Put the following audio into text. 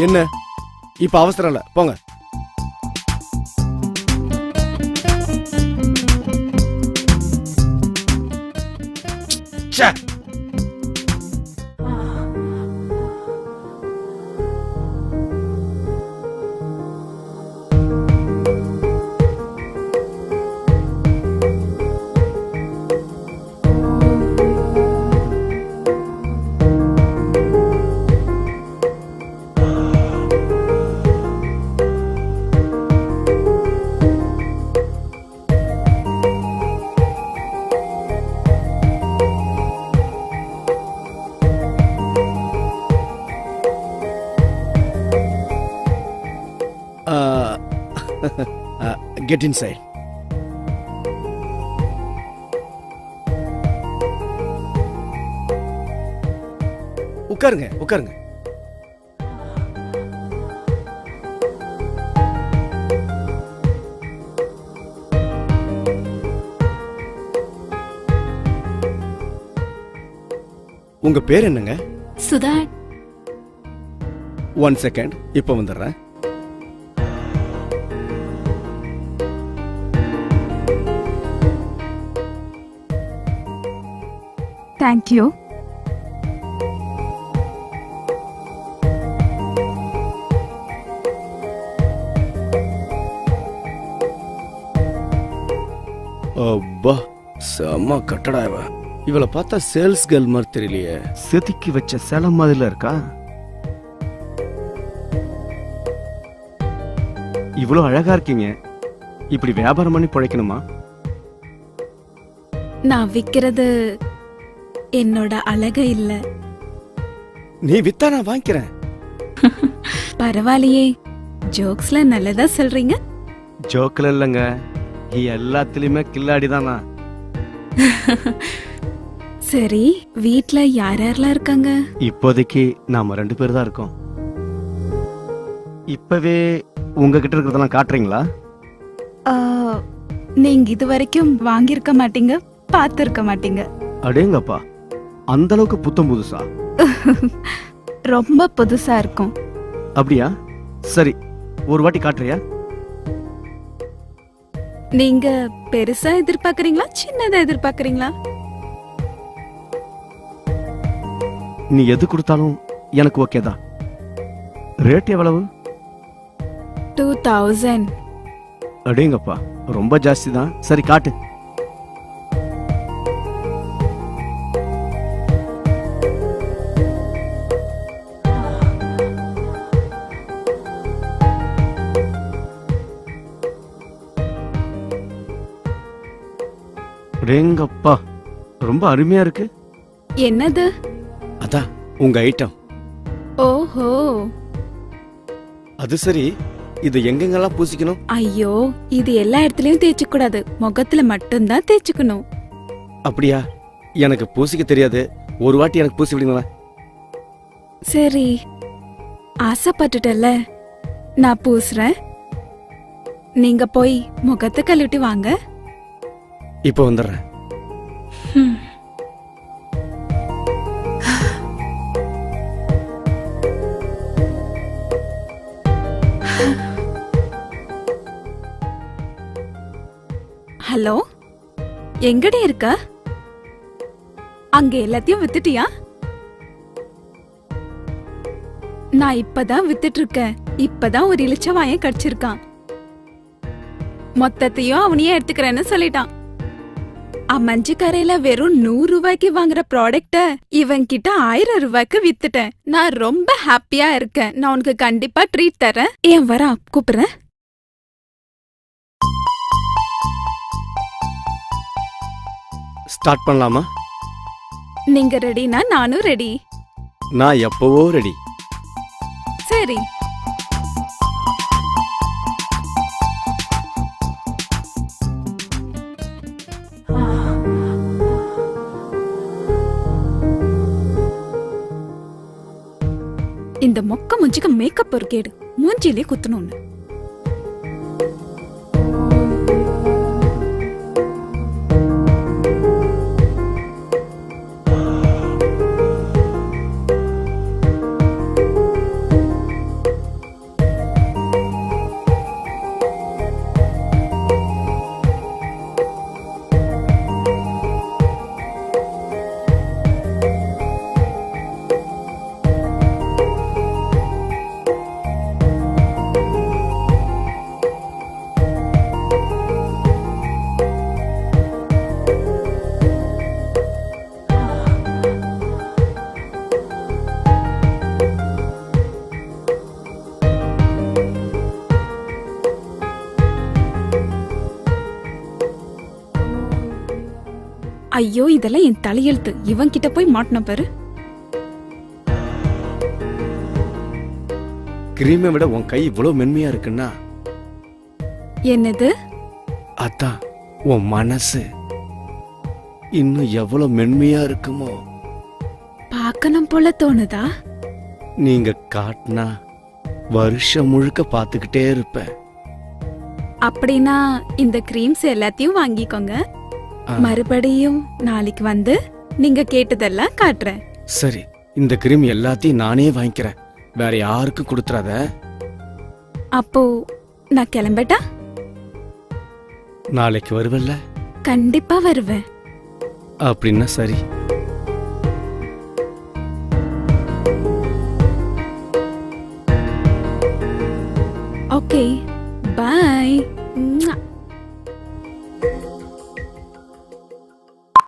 என்ன இப்ப அவசரம் இல்ல, போங்க. ச்சே. Get inside. உட்காருங்க உட்காருங்க. உங்க பேர் என்னங்க? சுதா. 1 செகண்ட், இப்ப வந்துடுறேன். Thank you. அப்பா செம்ம கட்டடா இவ. இவளை பார்த்தா சேல்ஸ் கேர்ள் மாதிரி தெரியலையே. செதுக்கி வச்ச சிலை மாதிரில இருக்கா. இவ்வளவு அழகா இருக்கீங்க, இப்படி வியாபாரம் பண்ணி பிழைக்கணுமா? நான் விக்கிறது என்னோட அழக இல்ல. நீ வித்தா நான் வாங்கிக்கிறேன். பரவாயில்லையே, ஜோக்ஸ்ல நல்லதா சொல்றீங்க. ஜோக்கில் இல்லைங்க, எல்லாத்துலயுமே கில்லாடிதானா. சரி, வீட்ல யார் யாரெல்லாம் இருக்காங்க? இப்போதைக்கு நாம 2 பேர் தான் இருக்கோம். இப்பவே உங்ககிட்ட இருக்கிறதெல்லாம் காட்டுறீங்களா? ஆ, நீங்க இது வரைக்கும் வாங்கியிருக்க மாட்டீங்க, பார்த்திருக்க மாட்டீங்க. அடேங்கப்பா, அந்த அளவுக்கு புத்தம் புதுசா? ரொம்ப புதுசா இருக்கும். அப்படியா? சரி, ஒரு வாட்டி காட்டுறியா? நீங்க பெருசா எதிர்பார்க்கறீங்களா, சின்னதா எதிர்பார்க்கறீங்களா? நீ எது கொடுத்தாலும் எனக்கு ஓகே தான். ரேட் எவ்வளவு? 2000. அடேங்கப்பா, ரொம்ப ஜாஸ்தி தான். சரி காட்டு. அடேங்கப்பா, ரொம்ப அருமையா இருக்கு. என்னது? அதான் உங்க ஐட்டம். ஓஹோ. அது சரி, இது எங்கெங்கெல்லாம் பூசிக்கணும்? ஐயோ, இது எல்லா இடத்துலயும் தேய்ச்ச கூடாது, முகத்துல மட்டும்தான் தேய்ச்சுக்கணும். அப்படியா? எனக்கு பூசிக்க தெரியாது, ஒரு வாட்டி எனக்கு பூசி விடுங்களா? சரி, ஆசைப்பட்டுட்டல, நான் பூசுறேன். நீங்க போய் முகத்தை கழுவிட்டு வாங்க. இப்ப வந்துடுறேன். ஹலோ, எங்கடி இருக்க? அங்க எல்லாத்தையும் வித்துட்டியா? நான் இப்பதான் வித்துட்டு இருக்கேன். இப்பதான் ஒரு இளிச்சவாயன் கடிச்சிருக்கான். மொத்தத்தையும் அவனையே எடுத்துக்கிறேன்னு சொல்லிட்டான். மஞ்சு கரையில வெறும் 100 ரூபாய்க்கு வாங்குற ப்ராடக்ட இவன் கிட்ட 1000 ரூபாய்க்கு வித்துட்டேன். நான் ரொம்ப ஹாப்பியா இருக்கேன். நான் உனக்கு கண்டிப்பா ட்ரீட் தரேன். ஏன் வர கூப்பிடுறேன். ஸ்டார்ட் பண்ணலாமா? நீங்க ரெடினா நானும் ரெடி. நான் எப்பவோ ரெடி. சரி. இந்த மொக்க மூஞ்சிக்கு மேக்கப் ஒரு கேடு, மூஞ்சிலே குத்தணும்னு. ஐயோ இதெல்லாம் என் தலையெழுத்து. இவன் கிட்ட போய் மாட்டின பாரு. கிரீமை விட உன் கை இவ்வளவு மென்மையா இருக்குன்னா என்னது? அதான் உன் மனசு இன்னும் எவ்வளவு மென்மையா இருக்குமோ. பார்க்கணும் போல தோணுதா? நீங்க காட்டினா வருஷம் முழுக்க பாத்துக்கிட்டே இருப்பேன். அப்படின்னா இந்த கிரீம்ஸ் எல்லாத்தையும் வாங்கிக்கோங்க. மறுபடியும் நாளைக்கு வந்து நீங்க கேட்டதெல்லாம் காட்டுறேன். சரி, இந்த கிரீம் எல்லாத்தையும் நானே வாங்கிக்கிறேன். வேற யாருக்கும் கொடுத்துறாத. அப்போ நான் கிளம்பட்டா? நாளைக்கு வருவல்ல? கண்டிப்பா வருவேன். அப்படின்னா சரி.